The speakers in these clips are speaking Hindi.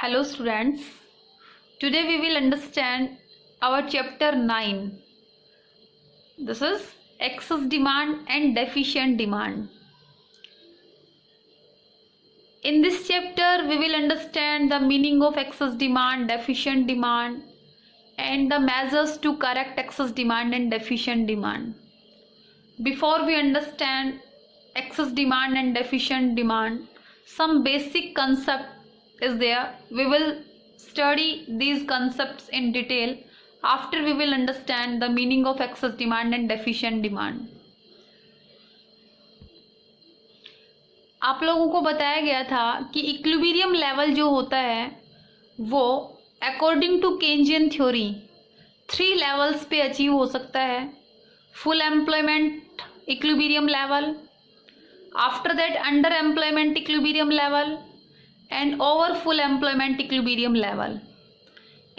Hello students, today we will understand our chapter 9. This is excess demand and deficient demand. In this chapter we will understand the meaning of excess demand, deficient demand and the measures to correct excess demand and deficient demand. Before we understand excess demand and deficient demand, some basic concept is there. We will study these concepts in detail after we will understand the meaning of excess demand and deficient demand. आप लोगों को बताया गया था कि इक्विलिब्रियम लेवल जो होता है वो according to Keynesian theory 3 levels पे अचीव हो सकता है. Full employment equilibrium level, after that under employment equilibrium level and over full employment equilibrium level.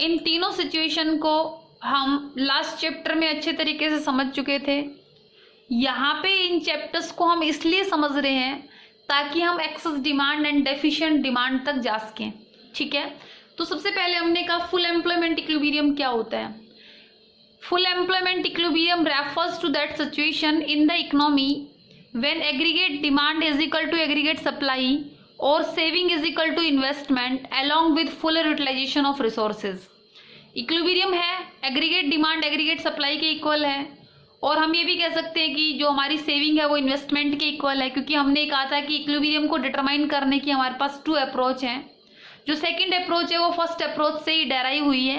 इन तीनों सिचुएशन को हम लास्ट चैप्टर में अच्छे तरीके से समझ चुके थे. यहाँ पे इन चैप्टर्स को हम इसलिए समझ रहे हैं ताकि हम excess demand and deficient demand तक जा सकें. ठीक है, तो सबसे पहले हमने कहा फुल एम्प्लॉयमेंट इक्विलिब्रियम क्या होता है. Full employment equilibrium refers to that situation in the economy when aggregate demand is equal to aggregate supply और saving is equal to investment along with fuller utilisation of resources. Equilibrium है, एग्रीगेट डिमांड एग्रीगेट सप्लाई के इक्वल है और हम ये भी कह सकते हैं कि जो हमारी सेविंग है वो इन्वेस्टमेंट के इक्वल है, क्योंकि हमने कहा था कि इक्विलिब्रियम को डिटरमाइन करने की हमारे पास 2 अप्रोच हैं. जो सेकंड अप्रोच है वो फर्स्ट अप्रोच से ही डेराइव हुई है.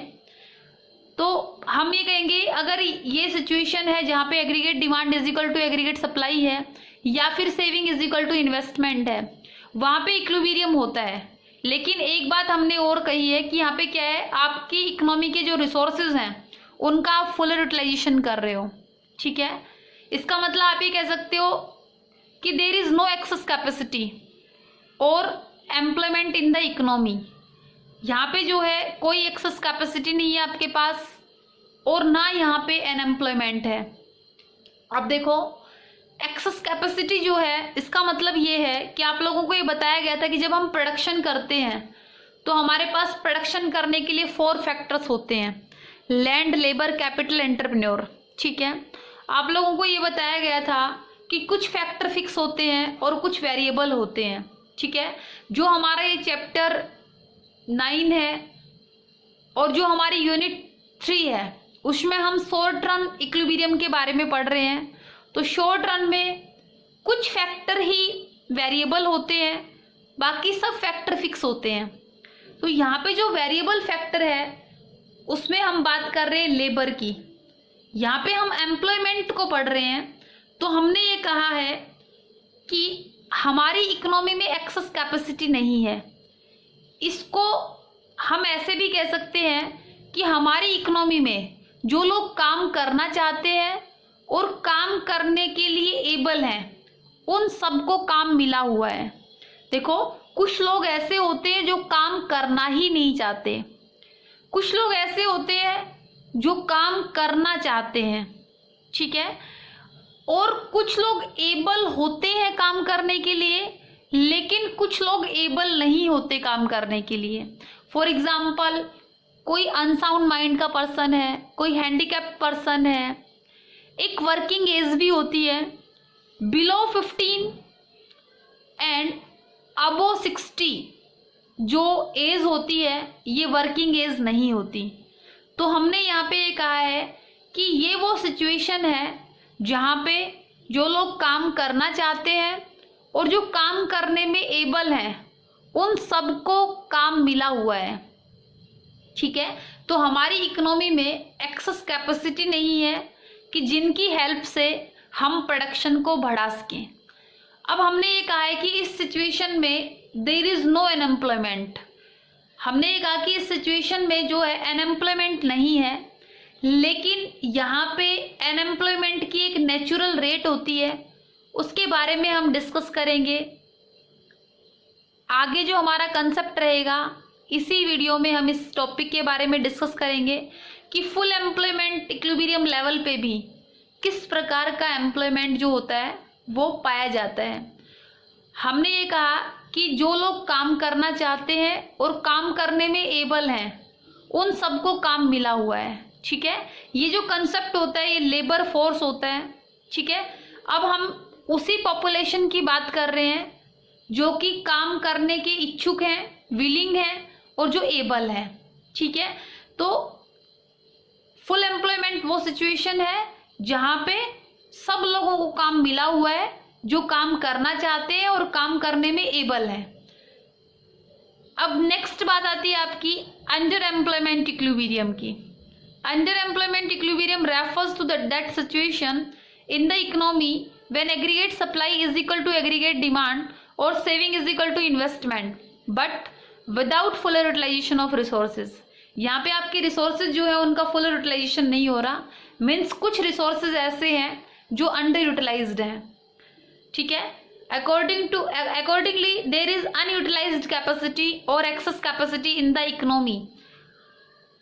तो हम ये कहेंगे अगर ये सिचुएशन है जहाँ पे aggregate demand is equal to aggregate supply है या फिर saving is equal to investment है, वहाँ पे इक्विलिब्रियम होता है. लेकिन एक बात हमने और कही है कि यहाँ पे क्या है, आपकी इकोनॉमी के जो रिसोर्सेज हैं उनका आप फुलर यूटिलाइजेशन कर रहे हो. ठीक है, इसका मतलब आप ये कह सकते हो कि there is no excess capacity और एम्प्लॉयमेंट इन द इकोनॉमी. यहाँ पे जो है कोई एक्सेस कैपेसिटी नहीं है आपके पास और ना यहाँ पे अनएम्प्लॉयमेंट है. अब देखो एक्सेस कैपेसिटी जो है इसका मतलब ये है कि आप लोगों को ये बताया गया था कि जब हम प्रोडक्शन करते हैं तो हमारे पास प्रोडक्शन करने के लिए 4 फैक्टर्स होते हैं: लैंड, लेबर, कैपिटल, एंटरप्रेन्योर. ठीक है, आप लोगों को ये बताया गया था कि कुछ फैक्टर फिक्स होते हैं और कुछ वेरिएबल होते हैं. ठीक है, जो हमारा ये चैप्टर 9 है और जो हमारी यूनिट 3 है उसमें हम शॉर्ट रन इक्विलिब्रियम के बारे में पढ़ रहे हैं. तो शॉर्ट रन में कुछ फैक्टर ही वेरिएबल होते हैं, बाकी सब फैक्टर फिक्स होते हैं. तो यहाँ पे जो वेरिएबल फैक्टर है उसमें हम बात कर रहे हैं लेबर की. यहाँ पे हम एम्प्लॉयमेंट को पढ़ रहे हैं. तो हमने ये कहा है कि हमारी इकोनॉमी में एक्सेस कैपेसिटी नहीं है. इसको हम ऐसे भी कह सकते हैं कि हमारी इकोनॉमी में जो लोग काम करना चाहते हैं और काम करने के लिए एबल हैं उन सबको काम मिला हुआ है. देखो कुछ लोग ऐसे होते हैं जो काम करना ही नहीं चाहते, कुछ लोग ऐसे होते हैं जो काम करना चाहते हैं. ठीक है, और कुछ लोग एबल होते हैं काम करने के लिए लेकिन कुछ लोग एबल नहीं होते काम करने के लिए. फॉर एग्जाम्पल कोई अनसाउंड माइंड का पर्सन है, कोई हैंडीकैप पर्सन है. एक वर्किंग एज भी होती है, बिलो 15 एंड अबो 60 जो एज होती है ये वर्किंग एज नहीं होती. तो हमने यहाँ पे ये कहा है कि ये वो सिचुएशन है जहाँ पे जो लोग काम करना चाहते हैं और जो काम करने में एबल हैं उन सबको काम मिला हुआ है. ठीक है, तो हमारी इकोनॉमी में एक्सेस कैपेसिटी नहीं है कि जिनकी हेल्प से हम प्रोडक्शन को बढ़ा सकें. अब हमने ये कहा है कि इस सिचुएशन में देयर इज नो अनएम्प्लॉयमेंट. हमने ये कहा कि इस सिचुएशन में जो है अनएम्प्लॉयमेंट नहीं है, लेकिन यहाँ पे अनएम्प्लॉयमेंट की एक नेचुरल रेट होती है, उसके बारे में हम डिस्कस करेंगे. आगे जो हमारा कंसेप्ट रहेगा इसी वीडियो में हम इस टॉपिक के बारे में डिस्कस करेंगे कि फुल एम्प्लॉयमेंट इक्विलिब्रियम लेवल पे भी किस प्रकार का एम्प्लॉयमेंट जो होता है वो पाया जाता है. हमने ये कहा कि जो लोग काम करना चाहते हैं और काम करने में एबल हैं उन सबको काम मिला हुआ है। ठीक है, ये जो कंसेप्ट होता है ये लेबर फोर्स होता है। ठीक है, अब हम उसी पॉपुलेशन की बात कर रहे हैं जो कि काम करने के इच्छुक हैं, विलिंग हैं और जो एबल है। ठीक है, तो फुल एम्प्लॉयमेंट वो सिचुएशन है जहां पे सब लोगों को काम मिला हुआ है जो काम करना चाहते हैं और काम करने में एबल है। अब नेक्स्ट बात आती है आपकी अंडर एम्प्लॉयमेंट इक्विलिब्रियम की। Under employment equilibrium refers to that situation in the economy when aggregate supply is equal to aggregate demand और saving is equal to investment but without full utilisation of resources. यहाँ पे आपके रिसोर्सेज जो है उनका फुल यूटिलाइजेशन नहीं हो रहा, मीन्स कुछ रिसोर्सेज ऐसे हैं जो अंडर यूटिलाइज्ड हैं। ठीक है, accordingly there is unutilized capacity or excess capacity in the economy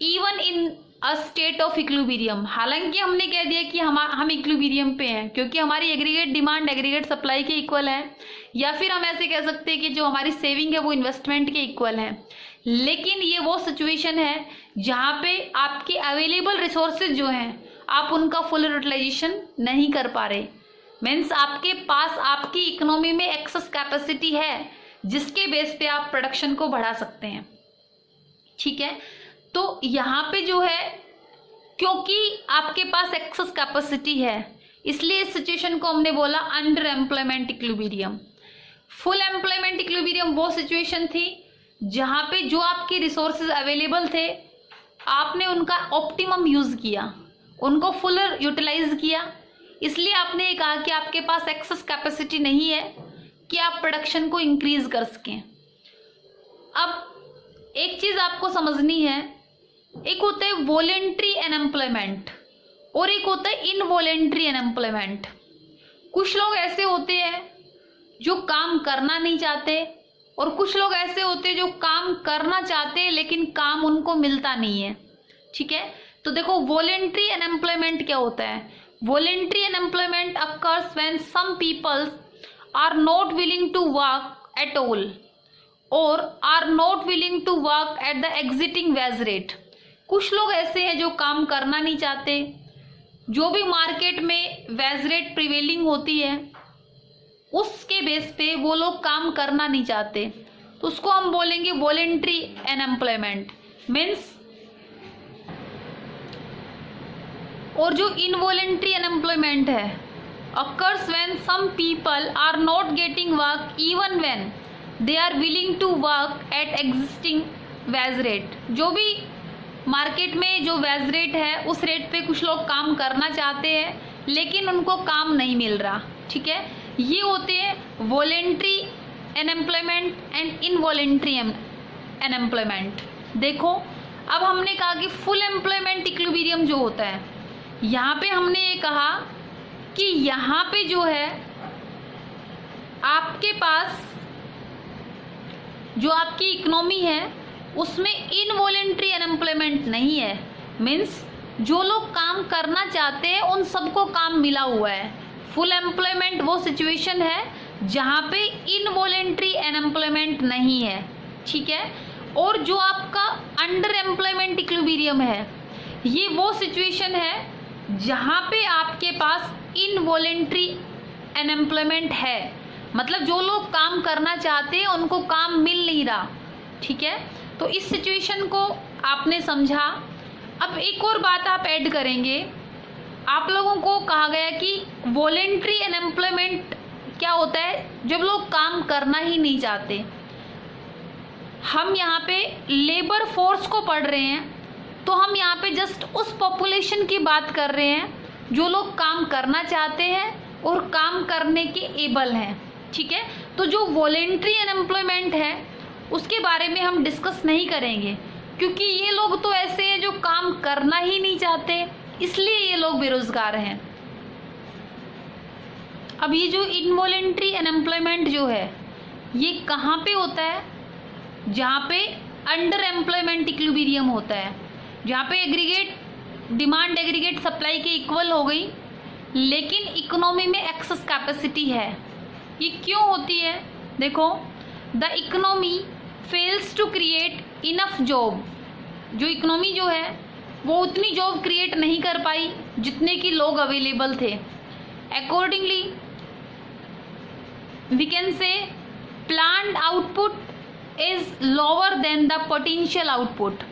even in a state of equilibrium। हालांकि हमने कह दिया कि हम इक्विलिब्रियम पे हैं क्योंकि हमारी एग्रीगेट डिमांड एग्रीगेट सप्लाई के इक्वल है, या फिर हम ऐसे कह सकते हैं कि जो हमारी सेविंग है वो इन्वेस्टमेंट के इक्वल है। लेकिन ये वो सिचुएशन है जहाँ पे आपके अवेलेबल रिसोर्सेज जो हैं आप उनका फुल यूटिलाइजेशन नहीं कर पा रहे, मीन्स आपके पास आपकी इकोनॉमी में एक्सेस कैपेसिटी है जिसके बेस पे आप प्रोडक्शन को बढ़ा सकते हैं। ठीक है, तो यहाँ पे जो है क्योंकि आपके पास एक्सेस कैपेसिटी है इसलिए इस सिचुएशन को हमने बोला under employment equilibrium. Full employment equilibrium वो सिचुएशन थी जहाँ पे जो आपके रिसोर्सेज अवेलेबल थे आपने उनका ऑप्टिमम यूज किया, उनको फुल यूटिलाइज किया, इसलिए आपने ये कहा कि आपके पास एक्सेस कैपेसिटी नहीं है कि आप प्रोडक्शन को इंक्रीज कर सकें। अब एक चीज आपको समझनी है, एक होता है वॉलेंट्री अनएम्प्लॉयमेंट और एक होता है इनवॉलेंट्री अनएम्प्लॉयमेंट। कुछ लोग ऐसे होते हैं जो काम करना नहीं चाहते और कुछ लोग ऐसे होते हैं जो काम करना चाहते हैं लेकिन काम उनको मिलता नहीं है। ठीक है, तो देखो वॉलेंट्री अनएम्प्लॉयमेंट क्या होता है। Voluntary unemployment occurs when some people are not willing to work at all or are not willing to work at the existing wage rate। कुछ लोग ऐसे हैं जो काम करना नहीं चाहते, जो भी मार्केट में वेज रेट प्रिवेलिंग होती है उसके बेस पे वो लोग काम करना नहीं चाहते, तो उसको हम बोलेंगे वॉलेंट्री अनएम्प्लॉयमेंट मीन्स। और जो इनवॉलेंट्री अनएम्प्लॉयमेंट है occurs when some people are not getting work even when they are willing to work at existing wage rate। जो भी मार्केट में जो वेज रेट है उस रेट पे कुछ लोग काम करना चाहते हैं लेकिन उनको काम नहीं मिल रहा। ठीक है, ये होते हैं voluntary unemployment and involuntary unemployment. देखो अब हमने कहा कि फुल एम्प्लॉयमेंट इक्विलिब्रियम जो होता है, यहाँ पे हमने ये कहा कि यहाँ पे जो है आपके पास जो आपकी इकोनॉमी है उसमें इनवॉलेंट्री अनएम्प्लॉयमेंट नहीं है, मीन्स जो लोग काम करना चाहते हैं उन सबको काम मिला हुआ है। फुल एम्प्लॉयमेंट वो सिचुएशन है जहाँ पे इनवॉलेंट्री अनएम्प्लॉयमेंट नहीं है। ठीक है, और जो आपका अंडर एम्प्लॉयमेंट इक्विलिब्रियम है ये वो सिचुएशन है जहाँ पे आपके पास इनवॉलेंट्री अनएम्प्लॉयमेंट है, मतलब जो लोग काम करना चाहते हैं उनको काम मिल नहीं रहा। ठीक है, तो इस सिचुएशन को आपने समझा। अब एक और बात आप ऐड करेंगे, आप लोगों को कहा गया कि वॉलेंट्री अनएम्प्लॉयमेंट क्या होता है जब लोग काम करना ही नहीं चाहते। हम यहाँ पे लेबर फोर्स को पढ़ रहे हैं तो हम यहाँ पे जस्ट उस पॉपुलेशन की बात कर रहे हैं जो लोग काम करना चाहते हैं और काम करने के एबल हैं। ठीक है, तो जो वॉलेंट्री अनएम्प्लॉयमेंट है उसके बारे में हम डिस्कस नहीं करेंगे क्योंकि ये लोग तो ऐसे हैं जो काम करना ही नहीं चाहते, इसलिए ये लोग बेरोजगार हैं। अब ये जो इनवॉलेंट्री अनएम्प्लॉयमेंट जो है ये कहाँ पे होता है, जहाँ पे अंडर एम्प्लॉयमेंट इक्विलिब्रियम होता है, जहाँ पे एग्रीगेट डिमांड एग्रीगेट सप्लाई के इक्वल हो गई लेकिन इकोनॉमी में एक्सेस कैपेसिटी है। ये क्यों होती है? देखो the economy fails to create enough job, जो इकोनॉमी जो है वो उतनी जॉब क्रिएट नहीं कर पाई जितने कि लोग अवेलेबल थे। Accordingly we can say planned output is lower than the potential output.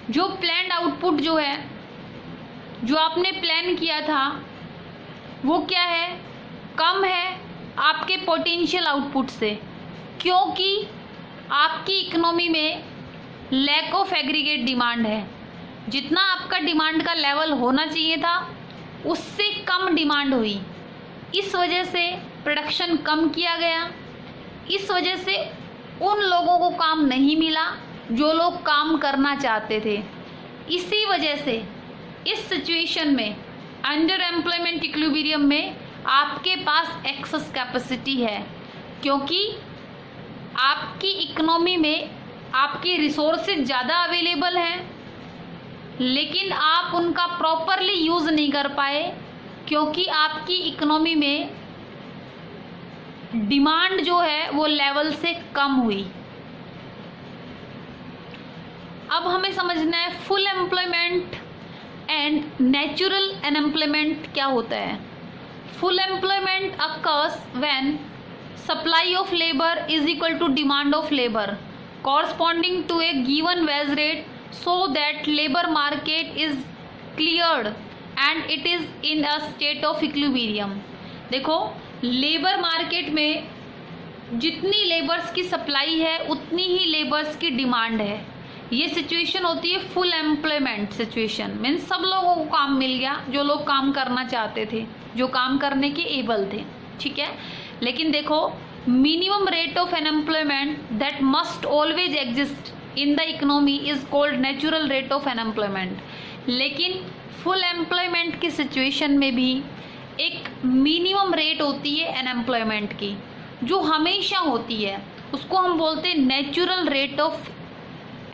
जो प्लान्ड आउटपुट जो है, जो आपने प्लान किया था, वो क्या है, कम है आपके पोटेंशियल आउटपुट से, क्योंकि आपकी इकोनॉमी में लैक ऑफ एग्रीगेट डिमांड है। जितना आपका डिमांड का लेवल होना चाहिए था उससे कम डिमांड हुई, इस वजह से प्रोडक्शन कम किया गया, इस वजह से उन लोगों को काम नहीं मिला जो लोग काम करना चाहते थे। इसी वजह से इस सिचुएशन में, अंडर एम्प्लॉयमेंट इक्विलिब्रियम में, आपके पास एक्सेस कैपेसिटी है, क्योंकि आपकी इकोनॉमी में आपकी रिसोर्सेज ज़्यादा अवेलेबल हैं, लेकिन आप उनका प्रॉपरली यूज़ नहीं कर पाए क्योंकि आपकी इकोनॉमी में डिमांड जो है वो लेवल से कम हुई। अब हमें समझना है full employment and natural unemployment क्या होता है। Full employment occurs when supply of labour is equal to demand of labour corresponding to a given wage rate so that labor market is cleared and it is in a state of equilibrium। देखो, लेबर मार्केट में जितनी लेबर्स की सप्लाई है उतनी ही लेबर्स की डिमांड है। ये सिचुएशन होती है फुल एम्प्लॉयमेंट सिचुएशन। मीन्स सब लोगों को काम मिल गया जो लोग काम करना चाहते थे, जो काम करने के एबल थे, ठीक है। लेकिन देखो, minimum rate of unemployment that must always exist in the economy is called natural rate of unemployment। लेकिन full employment की सिचुएशन में भी एक मिनिमम रेट होती है अनएम्प्लॉयमेंट की, जो हमेशा होती है, उसको हम बोलते हैं नेचुरल रेट ऑफ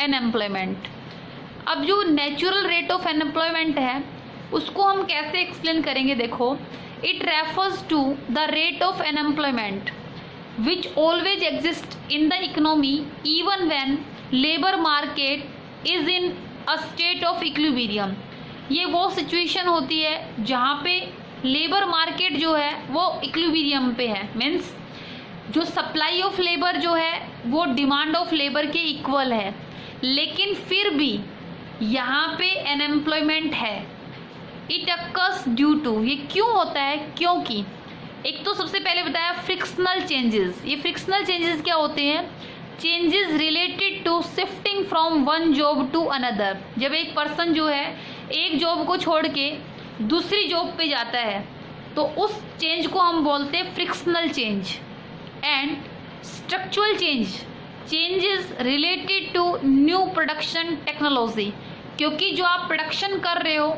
अनएम्प्लॉयमेंट। अब जो नेचुरल रेट ऑफ अनएम्प्लॉयमेंट है उसको हम कैसे एक्सप्लेन करेंगे, देखो, it refers to the rate of unemployment which always exist in the economy even when labor market is in a state of equilibrium। ये वो सिचुएशन होती है जहाँ पे लेबर मार्केट जो है वो इक्विलिब्रियम पे है। मीन्स जो सप्लाई ऑफ लेबर जो है वो डिमांड ऑफ लेबर के इक्वल है, लेकिन फिर भी यहाँ पे अनएम्प्लॉयमेंट है। इट अकर्स ड्यू टू, ये क्यों होता है, क्योंकि एक तो सबसे पहले बताया फ्रिक्शनल चेंजेस। ये फ्रिक्शनल चेंजेस क्या होते हैं, changes related to shifting from one job to another. जब एक पर्सन जो है एक जॉब को छोड़ के दूसरी जॉब पे जाता है तो उस चेंज को हम बोलते हैं frictional change. And structural change, changes related to new production technology, क्योंकि जो आप प्रोडक्शन कर रहे हो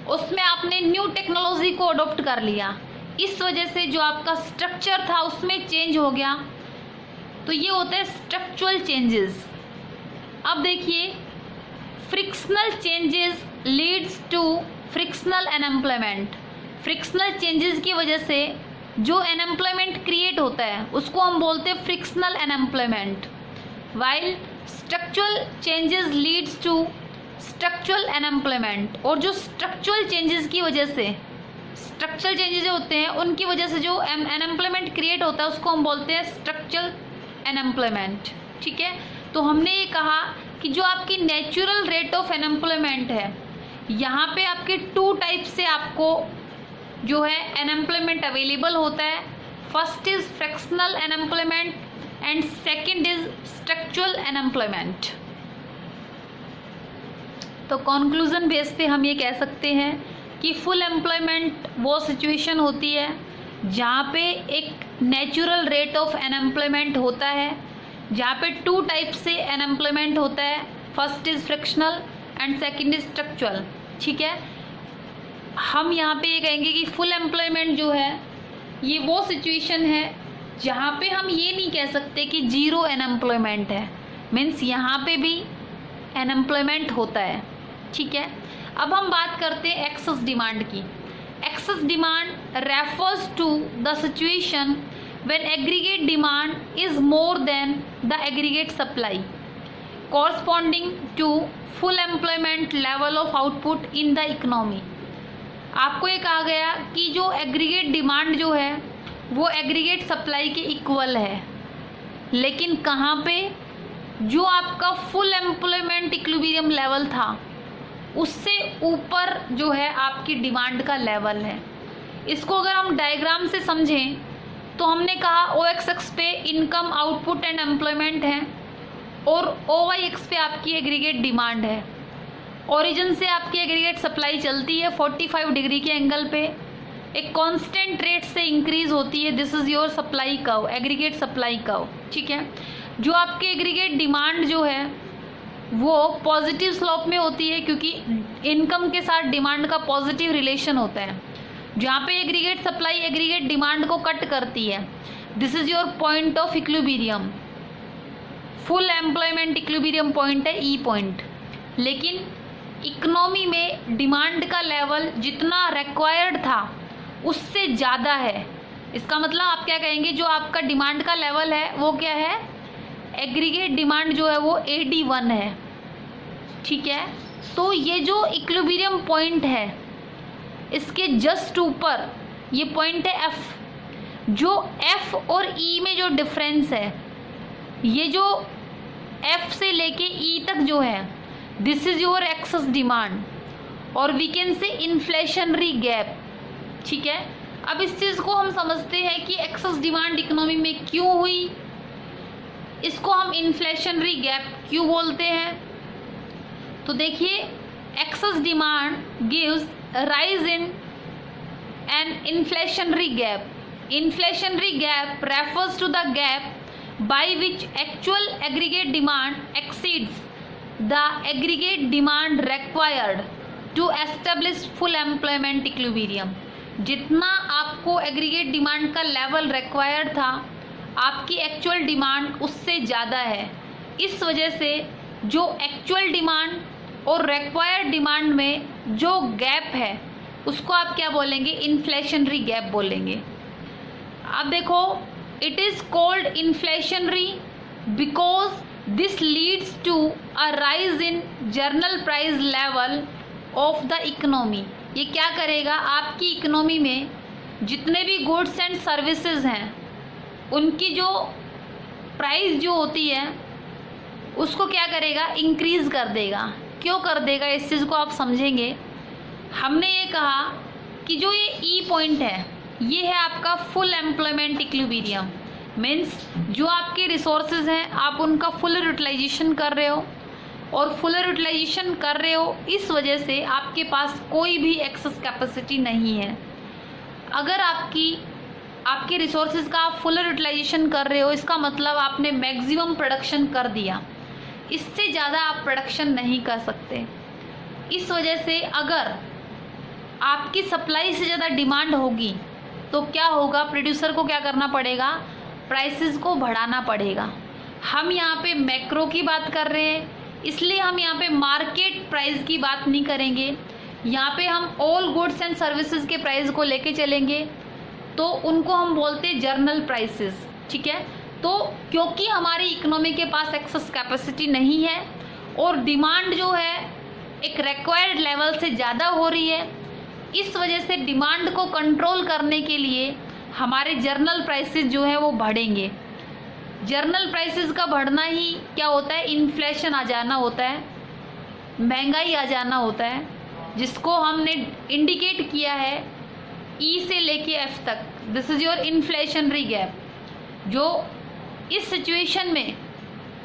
उसमें आपने न्यू टेक्नोलॉजी को अडॉप्ट कर लिया, इस वजह से जो आपका स्ट्रक्चर था उसमें चेंज हो गया, तो ये होता है स्ट्रक्चरल चेंजेस। अब देखिए, frictional changes leads to frictional unemployment. Frictional changes की वजह से जो अनएम्प्लॉयमेंट क्रिएट होता है उसको हम बोलते हैं frictional unemployment, while structural changes leads to structural unemployment. और जो स्ट्रक्चरल चेंजेस की वजह से, स्ट्रक्चरल चेंजेस होते हैं उनकी वजह से जो अनएम्प्लॉयमेंट क्रिएट होता है उसको हम बोलते हैं स्ट्रक्चरल अनएम्प्लॉयमेंट, ठीक है। तो हमने ये कहा कि जो आपकी नेचुरल रेट ऑफ अनएम्प्लॉयमेंट है, यहाँ पे आपके टू टाइप से आपको जो है अनएम्प्लॉयमेंट अवेलेबल होता है। First is fractional unemployment and second is structural unemployment. तो कंक्लूजन बेस पे हम ये कह सकते हैं कि फुल एम्प्लॉयमेंट वो सिचुएशन होती है जहाँ पे एक नेचुरल रेट ऑफ अनएम्प्लॉयमेंट होता है, जहाँ पे टू टाइप से अनएम्प्लॉयमेंट होता है, first is frictional and second is structural, ठीक है। हम यहाँ पे ये कहेंगे कि फुल एम्प्लॉयमेंट जो है ये वो सिचुएशन है जहाँ पे हम ये नहीं कह सकते कि जीरो अनएम्प्लॉयमेंट है, मीन्स यहाँ पे भी अनएम्प्लॉयमेंट होता है, ठीक है। अब हम बात करते हैं एक्सेस डिमांड की। Excess demand refers to the situation when aggregate demand is more than the aggregate supply corresponding to full employment level of output in the economy। आपको ये कहा गया कि जो एग्रीगेट डिमांड जो है वो एग्रीगेट सप्लाई के इक्वल है, लेकिन कहाँ पे? जो आपका फुल एम्प्लॉयमेंट इक्विलिब्रियम लेवल था उससे ऊपर जो है आपकी डिमांड का लेवल है। इसको अगर हम डायग्राम से समझें तो हमने कहा ओ एक्स पे इनकम, आउटपुट एंड एम्प्लॉयमेंट है और ओ वाई एक्स पे आपकी एग्रीगेट डिमांड है। ओरिजिन से आपकी एग्रीगेट सप्लाई चलती है 45 डिग्री के एंगल पे, एक कांस्टेंट रेट से इंक्रीज होती है। This is your supply curve, aggregate supply curve, ठीक है। जो आपकी एग्रीगेट डिमांड जो है वो पॉजिटिव स्लोप में होती है क्योंकि इनकम के साथ डिमांड का पॉजिटिव रिलेशन होता है। जहाँ पे एग्रीगेट सप्लाई एग्रीगेट डिमांड को कट करती है, this is your point of equilibrium. Full employment equilibrium point है ई पॉइंट। लेकिन इकोनॉमी में डिमांड का लेवल जितना रिक्वायर्ड था उससे ज़्यादा है। इसका मतलब आप क्या कहेंगे, जो आपका डिमांड का लेवल है वो क्या है? एग्रीगेट डिमांड जो है वो AD1 है, ठीक है। तो ये जो इक्विलिब्रियम पॉइंट है इसके जस्ट ऊपर ये पॉइंट है F। जो F और E में जो डिफरेंस है, ये जो F से लेके E तक जो है, this is your excess demand और we can say inflationary gap, ठीक है। अब इस चीज़ को हम समझते हैं कि एक्सेस डिमांड इकोनॉमी में क्यों हुई, इसको हम इन्फ्लेशनरी गैप क्यों बोलते हैं। तो देखिए, excess demand gives rise in an inflationary gap. Inflationary gap refers to the gap by which actual aggregate demand exceeds the aggregate demand required to establish full employment equilibrium। जितना आपको एग्रीगेट डिमांड का लेवल रिक्वायर्ड था, आपकी एक्चुअल डिमांड उससे ज़्यादा है। इस वजह से जो एक्चुअल डिमांड और रिक्वायर्ड डिमांड में जो गैप है उसको आप क्या बोलेंगे? इन्फ्लेशनरी गैप बोलेंगे। अब देखो, it is called inflationary because this leads to a rise in general price level of the economy। ये क्या करेगा? आपकी इकोनॉमी में जितने भी गुड्स एंड सर्विसेज हैं उनकी जो प्राइस जो होती है उसको क्या करेगा? इंक्रीज कर देगा। क्यों कर देगा? इस चीज़ को आप समझेंगे। हमने ये कहा कि जो ये ई पॉइंट है ये है आपका फुल एम्प्लॉयमेंट इक्विलिब्रियम। मीन्स जो आपके रिसोर्सेज हैं आप उनका फुल यूटिलाइजेशन कर रहे हो, और फुल यूटिलाइजेशन कर रहे हो इस वजह से आपके पास कोई भी एक्सेस कैपेसिटी नहीं है। अगर आपके रिसोर्सेज का आप फुल यूटिलाइजेशन कर रहे हो, इसका मतलब आपने मैक्सिमम प्रोडक्शन कर दिया, इससे ज़्यादा आप प्रोडक्शन नहीं कर सकते। इस वजह से अगर आपकी सप्लाई से ज़्यादा डिमांड होगी तो क्या होगा? प्रोड्यूसर को क्या करना पड़ेगा? प्राइसेस को बढ़ाना पड़ेगा। हम यहाँ पे मैक्रो की बात कर रहे हैं, इसलिए हम यहाँ पे मार्केट प्राइस की बात नहीं करेंगे। यहाँ पे हम ऑल गुड्स एंड सर्विसेज के प्राइस को लेके चलेंगे, तो उनको हम बोलते हैं जर्नल प्राइसेस, ठीक है। तो क्योंकि हमारी इकोनॉमी के पास एक्सेस कैपेसिटी नहीं है और डिमांड जो है एक रिक्वायर्ड लेवल से ज़्यादा हो रही है, इस वजह से डिमांड को कंट्रोल करने के लिए हमारे जर्नल प्राइसेस जो है वो बढ़ेंगे। जर्नल प्राइसेस का बढ़ना ही क्या होता है? इन्फ्लेशन आ जाना होता है, महंगाई आ जाना होता है, जिसको हमने इंडिकेट किया है ई से लेके एफ तक। This is your inflationary gap. जो इस सिचुएशन में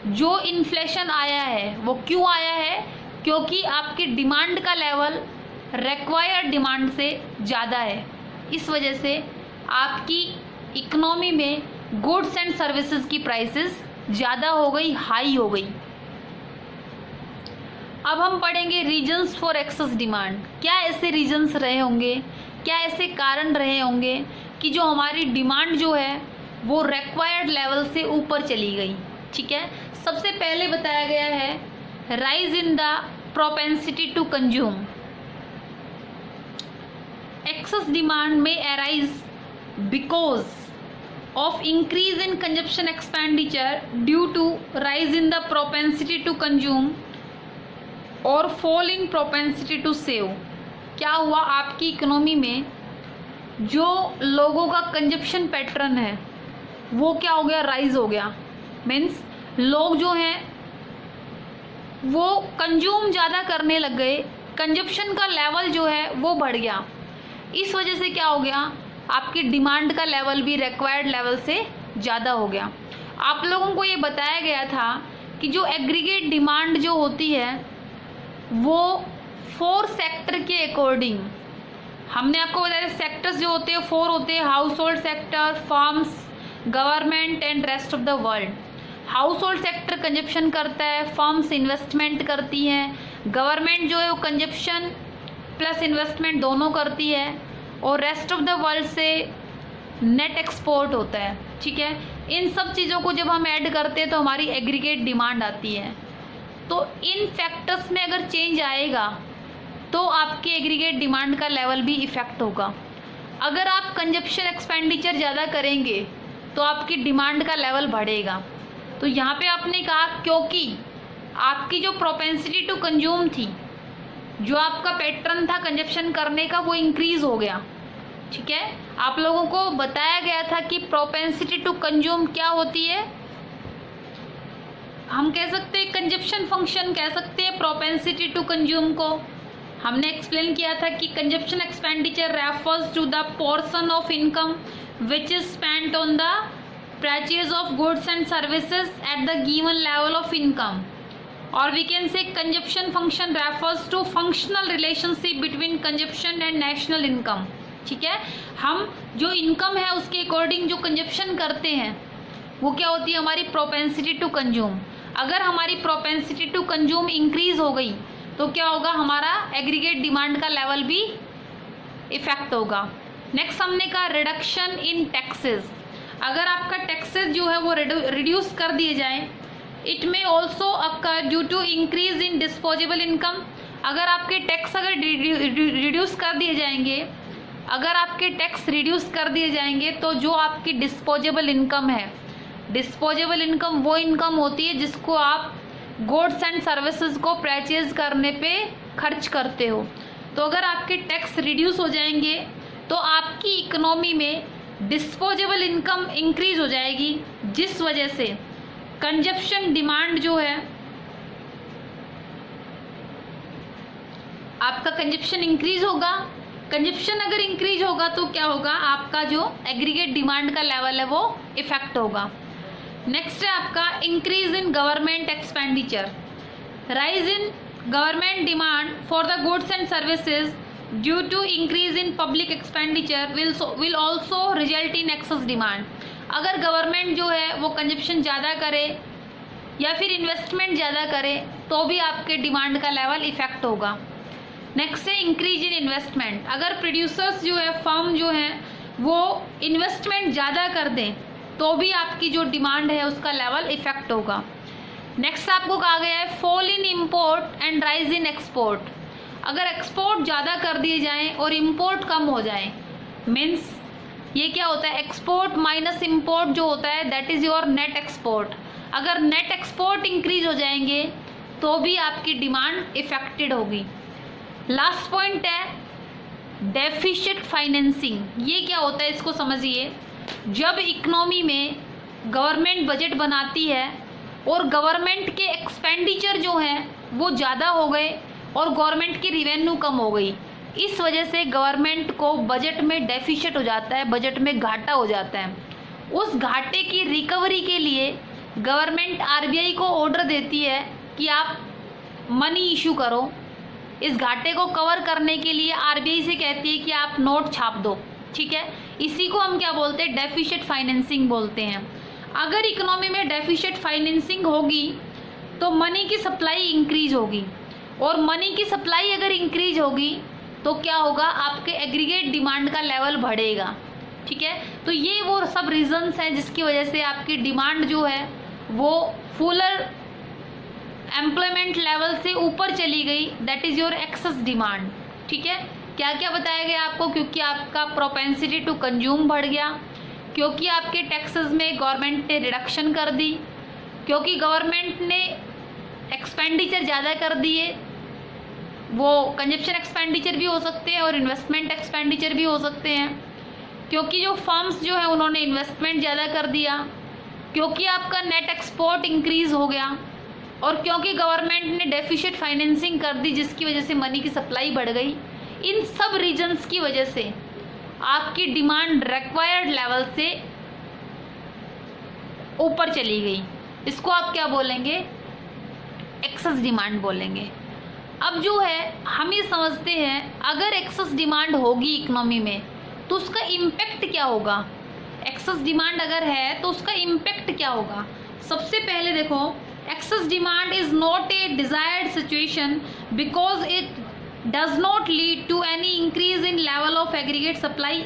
जो इन्फ्लेशन आया है वो क्यों आया है? क्योंकि आपकी डिमांड का लेवल रिक्वायर्ड डिमांड से ज़्यादा है। इस वजह से आपकी इकोनॉमी में गुड्स एंड सर्विसेज की प्राइसेस ज़्यादा हो गई, हाई हो गई। अब हम पढ़ेंगे रीजन्स फॉर एक्सेस डिमांड। क्या ऐसे रीजन्स रहे होंगे, क्या ऐसे कारण रहे होंगे कि जो हमारी डिमांड जो है वो रिक्वायर्ड लेवल से ऊपर चली गई, ठीक है। सबसे पहले बताया गया है rise in the propensity to consume. Excess demand में arise because of increase in consumption expenditure due to rise in the propensity to consume or fall in propensity to save। क्या हुआ, आपकी इकोनॉमी में जो लोगों का कंजप्शन पैटर्न है वो क्या हो गया, राइज हो गया। मीन्स लोग जो हैं वो कंज्यूम ज़्यादा करने लग गए, कंजप्शन का लेवल जो है वो बढ़ गया। इस वजह से क्या हो गया, आपकी डिमांड का लेवल भी रिक्वायर्ड लेवल से ज़्यादा हो गया। आप लोगों को ये बताया गया था कि जो एग्रीगेट डिमांड जो होती है वो 4 सेक्टर के अकॉर्डिंग, हमने आपको बताया सेक्टर्स जो होते हैं 4 होते हैं, house hold sector, firms, government and rest of the world. House hold sector consumption करता है, फर्म्स इन्वेस्टमेंट करती हैं, गवर्नमेंट जो है वो कंजप्शन प्लस इन्वेस्टमेंट दोनों करती है, और रेस्ट ऑफ द वर्ल्ड से नेट एक्सपोर्ट होता है। ठीक है, इन सब चीज़ों को जब हम ऐड करते हैं तो हमारी एग्रीगेट डिमांड आती है। तो इन फैक्टर्स में अगर चेंज आएगा तो आपकी एग्रीगेट डिमांड का लेवल भी इफ़ेक्ट होगा। अगर आप कंजप्शन एक्सपेंडिचर ज़्यादा करेंगे तो आपकी डिमांड का लेवल बढ़ेगा। तो यहाँ पे आपने कहा क्योंकि आपकी जो प्रोपेंसिटी टू कंज्यूम थी, जो आपका पैटर्न था कंजप्शन करने का, वो इंक्रीज हो गया। ठीक है, आप लोगों को बताया गया था कि प्रोपेंसिटी टू कंज्यूम क्या होती है, हम कह सकते हैं कंजप्शन फंक्शन कह सकते हैं प्रोपेंसिटी टू कंज्यूम को। हमने एक्सप्लेन किया था कि consumption expenditure refers to the portion of income which is spent on the purchase of goods and services at the given level of income, और we can say consumption function refers to functional relationship between consumption and national income. ठीक है, हम जो इनकम है उसके अकॉर्डिंग जो कंजप्शन करते हैं वो क्या होती है, हमारी प्रोपेंसिटी टू कंज्यूम। अगर हमारी प्रोपेंसिटी टू कंज्यूम इंक्रीज हो गई तो क्या होगा, हमारा एग्रीगेट डिमांड का लेवल भी इफेक्ट होगा। नेक्स्ट हमने कहा रिडक्शन इन टैक्सेस। अगर आपका टैक्सेस जो है वो रिड्यूस कर दिए जाए, इट में also occur due to increase in disposable income. अगर आपके टैक्स अगर रिड्यूस कर दिए जाएंगे, अगर आपके टैक्स रिड्यूस कर दिए जाएंगे तो जो आपकी डिस्पोजेबल इनकम है, डिस्पोजेबल इनकम वो इनकम होती है जिसको आप गुड्स एंड सर्विसेज को परचेज करने पे खर्च करते हो। तो अगर आपके टैक्स रिड्यूस हो जाएंगे तो आपकी इकोनॉमी में डिस्पोजेबल इनकम इंक्रीज हो जाएगी, जिस वजह से कंजप्शन डिमांड जो है, आपका कंजप्शन इंक्रीज होगा। कंजप्शन अगर इंक्रीज होगा तो क्या होगा, आपका जो एग्रीगेट डिमांड का लेवल है वो इफेक्ट होगा। नेक्स्ट है आपका increase in government expenditure. Rise in government demand for the goods and services due to increase in public expenditure will also result in excess demand. अगर गवर्नमेंट जो है वो कंजप्शन ज़्यादा करे या फिर इन्वेस्टमेंट ज़्यादा करे तो भी आपके डिमांड का लेवल इफेक्ट होगा। नेक्स्ट है इंक्रीज इन इन्वेस्टमेंट। अगर प्रोड्यूसर्स जो है, फर्म जो है वो इन्वेस्टमेंट ज़्यादा कर दें तो भी आपकी जो डिमांड है उसका लेवल इफेक्ट होगा। नेक्स्ट आपको कहा गया है fall in import and rise in export. अगर एक्सपोर्ट ज़्यादा कर दिए जाएँ और इम्पोर्ट कम हो जाए, मीन्स ये क्या होता है, एक्सपोर्ट माइनस इम्पोर्ट जो होता है that is your net export. अगर नेट एक्सपोर्ट इंक्रीज हो जाएंगे तो भी आपकी डिमांड इफेक्टेड होगी। लास्ट पॉइंट है डेफिशिट फाइनेंसिंग। ये क्या होता है, इसको समझिए। जब इकोनॉमी में गवर्नमेंट बजट बनाती है और गवर्नमेंट के एक्सपेंडिचर जो हैं वो ज़्यादा हो गए और गवर्नमेंट की रिवेन्यू कम हो गई, इस वजह से गवर्नमेंट को बजट में डेफिशिट हो जाता है, बजट में घाटा हो जाता है। उस घाटे की रिकवरी के लिए गवर्नमेंट आरबीआई को ऑर्डर देती है कि आप मनी इशू करो। इस घाटे को कवर करने के लिए आरबीआई से कहती है कि आप नोट छाप दो। ठीक है, इसी को हम क्या बोलते हैं, डेफिशिट फाइनेंसिंग बोलते हैं। अगर इकोनॉमी में डेफिशिट फाइनेंसिंग होगी तो मनी की सप्लाई इंक्रीज होगी, और मनी की सप्लाई अगर इंक्रीज होगी तो क्या होगा, आपके एग्रीगेट डिमांड का लेवल बढ़ेगा। ठीक है, तो ये वो सब रीजंस हैं जिसकी वजह से आपकी डिमांड जो है वो फुलर एम्प्लॉयमेंट लेवल से ऊपर चली गई, that is your excess demand. ठीक है, क्या क्या बताया गया आपको, क्योंकि आपका प्रोपेंसिटी टू कंज्यूम बढ़ गया, क्योंकि आपके टैक्सेस में गवर्नमेंट ने रिडक्शन कर दी, क्योंकि गवर्नमेंट ने एक्सपेंडिचर ज़्यादा कर दिए, वो कंजप्शन एक्सपेंडिचर भी हो सकते हैं और इन्वेस्टमेंट एक्सपेंडिचर भी हो सकते हैं, क्योंकि जो फर्म्स जो है उन्होंने इन्वेस्टमेंट ज़्यादा कर दिया, क्योंकि आपका नेट एक्सपोर्ट इंक्रीज़ हो गया, और क्योंकि गवर्नमेंट ने डेफिशिट फाइनेंसिंग कर दी जिसकी वजह से मनी की सप्लाई बढ़ गई। इन सब रीजंस की वजह से आपकी डिमांड रिक्वायर्ड लेवल से ऊपर चली गई। इसको आप क्या बोलेंगे? एक्सेस डिमांड बोलेंगे। अब जो है हम ये समझते हैं अगर एक्सेस डिमांड होगी इकोनॉमी में तो उसका इम्पैक्ट क्या होगा। एक्सेस डिमांड अगर है तो उसका इम्पैक्ट क्या होगा। सबसे पहले देखो, excess demand is not a desired situation because it does not lead to any increase in level of aggregate supply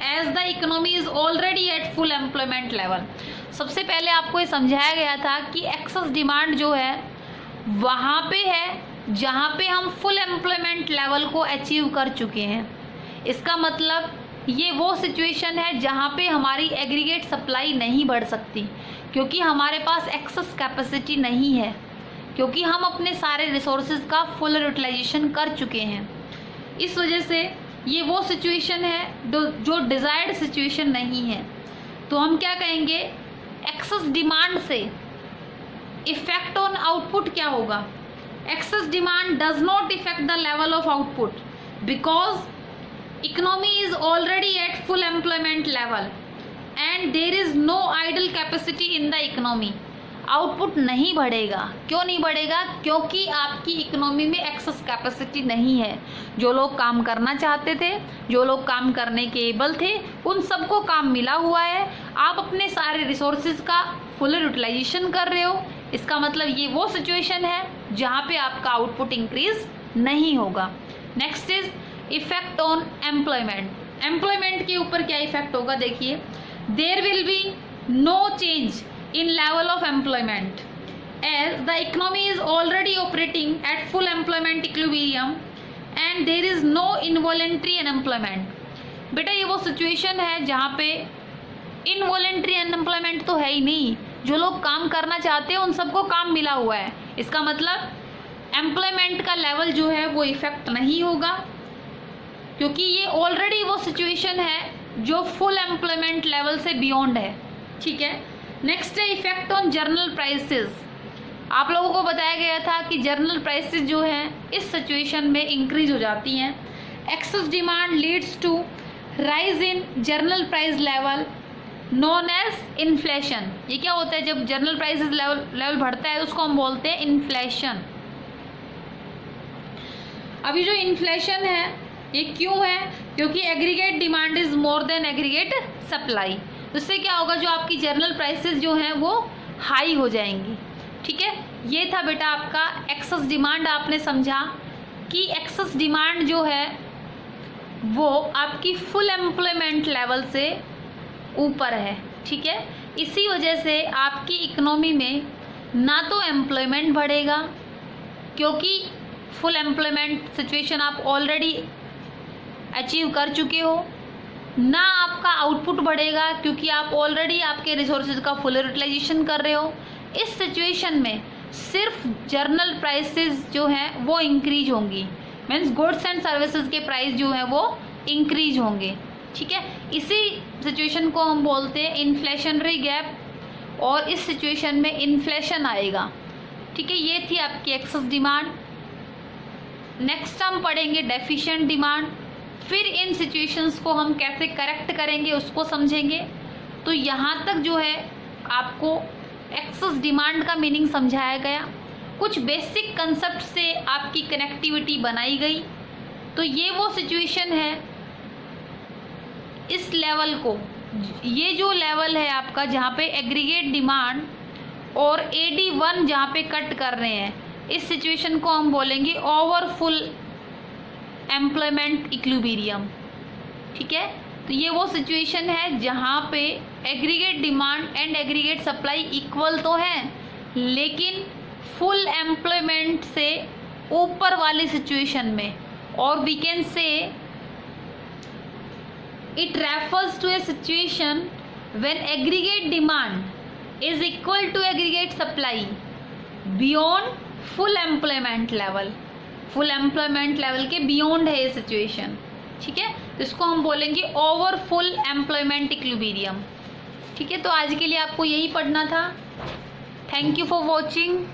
as the economy is already at full employment level. सबसे पहले आपको ये समझाया गया था कि एक्सेस डिमांड जो है वहाँ पे है जहाँ पे हम फुल एम्प्लॉयमेंट लेवल को अचीव कर चुके हैं। इसका मतलब ये वो सिचुएशन है जहाँ पे हमारी एग्रीगेट सप्लाई नहीं बढ़ सकती, क्योंकि हमारे पास एक्सेस कैपेसिटी नहीं है, क्योंकि हम अपने सारे रिसोर्सेज का फुल यूटिलाइजेशन कर चुके हैं। इस वजह से ये वो सिचुएशन है जो डिज़ायर्ड सिचुएशन नहीं है। तो हम क्या कहेंगे, एक्सेस डिमांड से इफेक्ट ऑन आउटपुट क्या होगा। Excess demand does not effect the level of output because economy is already at full employment level and there is no idle capacity in the economy। Output नहीं बढ़ेगा। क्यों नहीं बढ़ेगा? क्योंकि आपकी इकोनॉमी में एक्सेस कैपेसिटी नहीं है। जो लोग काम करना चाहते थे, जो लोग काम करने के एबल थे, उन सबको काम मिला हुआ है। आप अपने सारे रिसोर्सेज का फुल यूटिलाइजेशन कर रहे हो। इसका मतलब ये वो सिचुएशन है जहाँ पे आपका आउटपुट इंक्रीज नहीं होगा। Next is effect on employment. Employment के ऊपर क्या इफेक्ट होगा, देखिए, there will be no change in level of employment as the economy is already operating at full employment equilibrium and there is no involuntary unemployment. बेटा ये वो सिचुएशन है जहाँ पे इनवॉलेंट्री अनएम्प्लॉयमेंट तो है ही नहीं। जो लोग काम करना चाहते हैं उन सबको काम मिला हुआ है। इसका मतलब एम्प्लॉयमेंट का लेवल जो है वो इफेक्ट नहीं होगा, क्योंकि ये ऑलरेडी वो सिचुएशन है जो फुल एम्प्लॉयमेंट लेवल से बियॉन्ड है। ठीक है। नेक्स्ट है इफेक्ट ऑन जर्नल प्राइसेस। आप लोगों को बताया गया था कि जर्नल प्राइसेस जो हैं इस सिचुएशन में इंक्रीज हो जाती हैं। Excess demand leads to rise in general price level known as inflation. ये क्या होता है? जब जर्नल प्राइसेस लेवल बढ़ता है तो उसको हम बोलते हैं इन्फ्लेशन। अभी जो इन्फ्लेशन है ये क्यों है? क्योंकि aggregate demand is more than aggregate supply. उससे क्या होगा, जो आपकी जर्नल प्राइसेस जो हैं वो हाई हो जाएंगी। ठीक है। ये था बेटा आपका एक्सेस डिमांड। आपने समझा कि एक्सेस डिमांड जो है वो आपकी फुल एम्प्लॉयमेंट लेवल से ऊपर है। ठीक है। इसी वजह से आपकी इकोनॉमी में ना तो एम्प्लॉयमेंट बढ़ेगा, क्योंकि फुल एम्प्लॉयमेंट सिचुएशन आप ऑलरेडी अचीव कर चुके हो, ना आपका आउटपुट बढ़ेगा क्योंकि आप ऑलरेडी आपके रिसोर्सेज का फुल यूटिलाइजेशन कर रहे हो। इस सिचुएशन में सिर्फ जर्नल प्राइसेस जो हैं वो इंक्रीज होंगी, मीन्स गुड्स एंड सर्विसेज के प्राइस जो हैं वो इंक्रीज होंगे। ठीक है। इसी सिचुएशन को हम बोलते हैं इन्फ्लेशनरी गैप, और इस सिचुएशन में इन्फ्लेशन आएगा। ठीक है। ये थी आपकी एक्सेस डिमांड। नेक्स्ट हम पढ़ेंगे डेफिशिएंट डिमांड। फिर इन सिचुएशंस को हम कैसे करेक्ट करेंगे उसको समझेंगे। तो यहाँ तक जो है आपको एक्सेस डिमांड का मीनिंग समझाया गया, कुछ बेसिक कंसेप्ट से आपकी कनेक्टिविटी बनाई गई। तो ये वो सिचुएशन है, इस लेवल को, ये जो लेवल है आपका जहाँ पे एग्रीगेट डिमांड और AD1 जहाँ पे कट कर रहे हैं, इस सिचुएशन को हम बोलेंगे ओवर फुल एम्प्लॉयमेंट इक्विलिब्रियम। ठीक है। तो ये वो सिचुएशन है जहाँ पे aggregate demand and aggregate supply equal तो है, लेकिन फुल एम्प्लॉयमेंट से ऊपर वाली सिचुएशन में, और we can say it refers to a situation when aggregate demand is equal to aggregate supply beyond full employment level, full employment level के बियॉन्ड है ये सिचुएशन, ठीक है। तो इसको हम बोलेंगे ओवर फुल एम्प्लॉयमेंट इक्विलिब्रियम, ठीक है। तो आज के लिए आपको यही पढ़ना था। Thank you for watching.